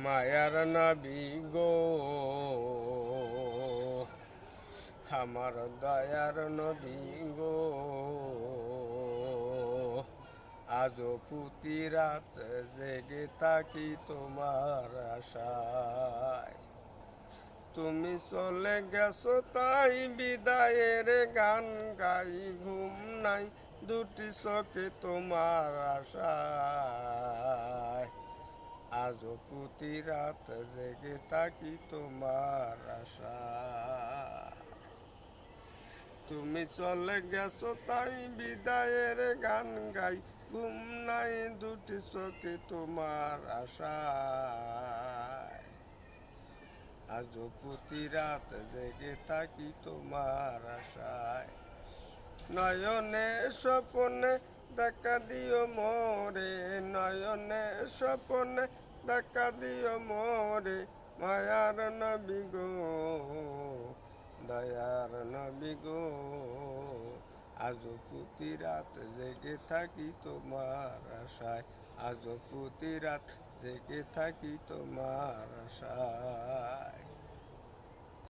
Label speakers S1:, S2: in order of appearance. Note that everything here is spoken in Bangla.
S1: মায়ার নবী গো, আমার দয়ার নবী গো, আজও প্রতি রাত জেগে থাকি তোমার আশায়। তুমি চলে গেছো তাই বিদায়ের গান গাই, ঘুম নাই দুটি চোখে তোমার আশায়। আজও প্রতি রাত জেগে থাকি তোমার আশায়। তুমি চলে গেছো তাই বিদায়ের গান গাই, ঘুম নাই দুটি চোখে তোমার আশায়। আজও প্রতি রাত জেগে থাকি তোমার আশায়। নয়নে স্বপনে দেখা দিও মোরে, নয়নে স্বপনে দেখা দিও মোরে, মায়ার নবী গো, দয়ার নবী গো। আজও প্রতি রাত জেগে থাকি তোমার আশায়, আজও প্রতি রাত জেগে থাকি তোমার আশায়।